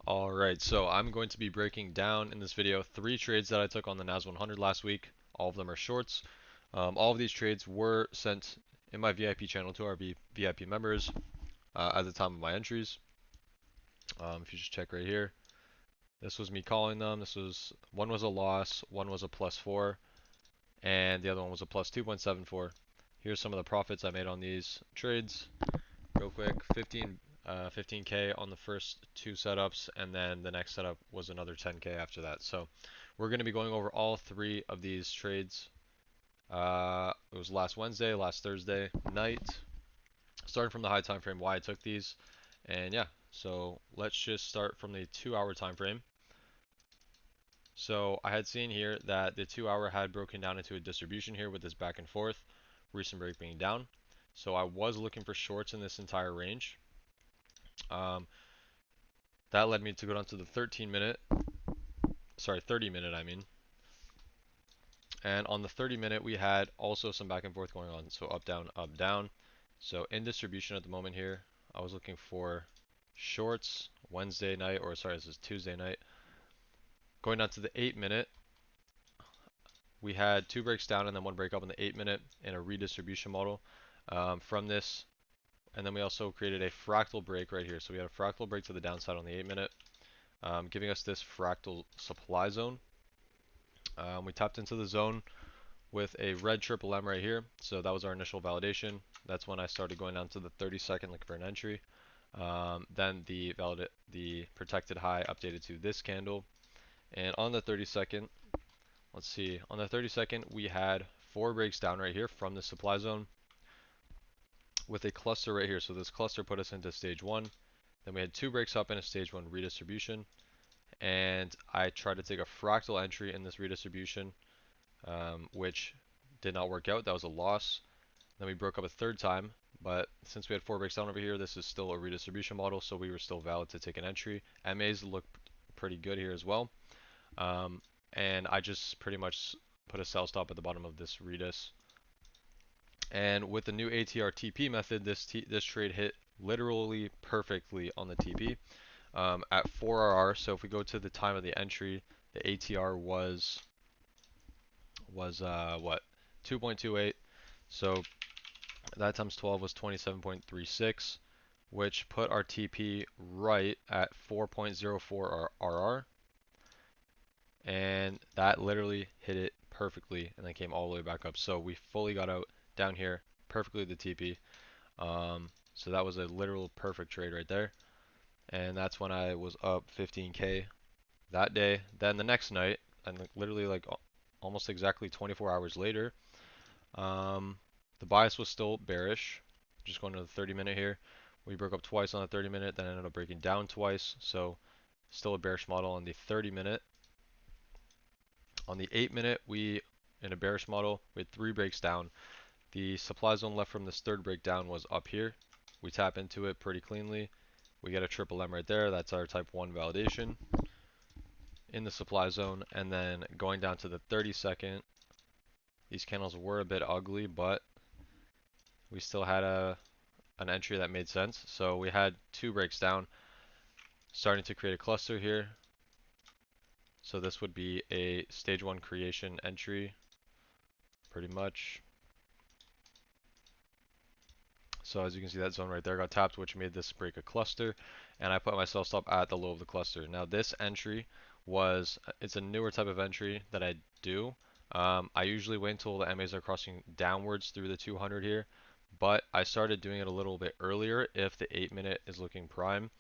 Alright, so I'm going to be breaking down in this video 3 trades that I took on the NAS100 last week. All of them are shorts. All of these trades were sent in my VIP channel to our VIP members at the time of my entries. If you just check right here, this was me calling them. One was a loss, one was a +4, and the other one was a +2.74. Here's some of the profits I made on these trades. Real quick, 15K on the first 2 setups, and then the next setup was another 10K after that. So we're going to be going over all 3 of these trades. It was last Wednesday, last Thursday night, starting from the high time frame, why I took these, and yeah. So let's just start from the 2-hour time frame. So I had seen here that the 2-hour had broken down into a distribution here with this back and forth, recent break being down. So I was looking for shorts in this entire range. Um, that led me to go down to the 30 minute I mean. And on the 30 minute we had also some back and forth going on. So up, down, up, down. So in distribution at the moment here, I was looking for shorts Wednesday night, or sorry, this is Tuesday night. Going down to the 8 minute, we had 2 breaks down and then 1 break up in the 8 minute in a redistribution model from this. And then we also created a fractal break right here. So we had a fractal break to the downside on the 8 minute, giving us this fractal supply zone. We tapped into the zone with a red triple M right here. So that was our initial validation. That's when I started going down to the 30-second looking for an entry. Then the protected high updated to this candle. And on the 30-second, let's see, on the 30-second we had 4 breaks down right here from the supply zone with a cluster right here. So this cluster put us into stage 1. Then we had 2 breaks up in a stage 1 redistribution. And I tried to take a fractal entry in this redistribution, which did not work out. That was a loss. Then we broke up a 3rd time, but since we had 4 breaks down over here, this is still a redistribution model, so we were still valid to take an entry. MAs look pretty good here as well. And I just pretty much put a sell stop at the bottom of this redis. And with the new ATR TP method, this trade hit literally perfectly on the TP at 4RR. So if we go to the time of the entry, the ATR was what, 2.28. So that times 12 was 27.36, which put our TP right at 4.04 RR. And that literally hit it perfectly and then came all the way back up. So we fully got out down here perfectly the TP. So that was a literal perfect trade right there. And that's when I was up 15K that day. Then the next night, and literally like almost exactly 24 hours later, the bias was still bearish. Just going to the 30 minute here. We broke up twice on the 30 minute, then ended up breaking down twice. So still a bearish model on the 30 minute. On the 8 minute, in a bearish model, we had 3 breaks down. The supply zone left from this 3rd breakdown was up here. We tap into it pretty cleanly. We get a triple M right there. That's our type 1 validation in the supply zone. And then going down to the 30-second, these candles were a bit ugly, but we still had an entry that made sense. So we had 2 breaks down, starting to create a cluster here. So this would be a stage 1 creation entry, pretty much. So as you can see, that zone right there got tapped, which made this break a cluster, and I put my sell stop at the low of the cluster. Now this entry it's a newer type of entry that I do. I usually wait until the MAs are crossing downwards through the 200 here, but I started doing it a little bit earlier if the 8 minute is looking prime,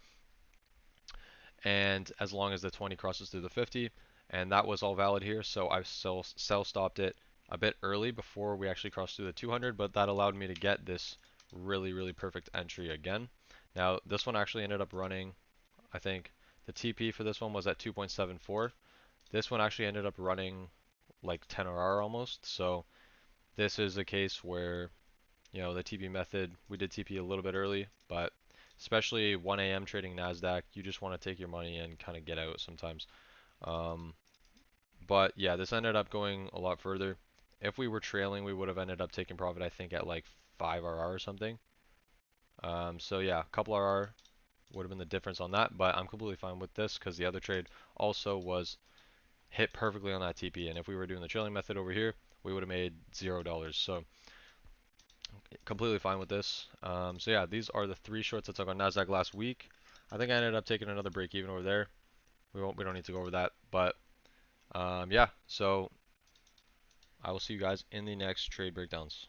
and as long as the 20 crosses through the 50, and that was all valid here, so I sell stopped it a bit early before we actually crossed through the 200, but that allowed me to get this really perfect entry again. Now this one actually ended up running, I think the TP for this one was at 2.74. This one actually ended up running like 10RR almost. So this is a case where, the TP method, we did TP a little bit early, but especially 1 a.m. trading NASDAQ, you just want to take your money and kind of get out sometimes. But yeah, this ended up going a lot further. If we were trailing, we would have ended up taking profit, I think, at like 5RR or something. So yeah, a couple RR, would have been the difference on that, but I'm completely fine with this because the other trade also was hit perfectly on that TP, and if we were doing the trailing method over here, we would have made $0. So completely fine with this. So yeah, these are the 3 shorts I took on Nasdaq last week. I think I ended up taking another break even over there. We don't need to go over that, but yeah. So I will see you guys in the next trade breakdowns.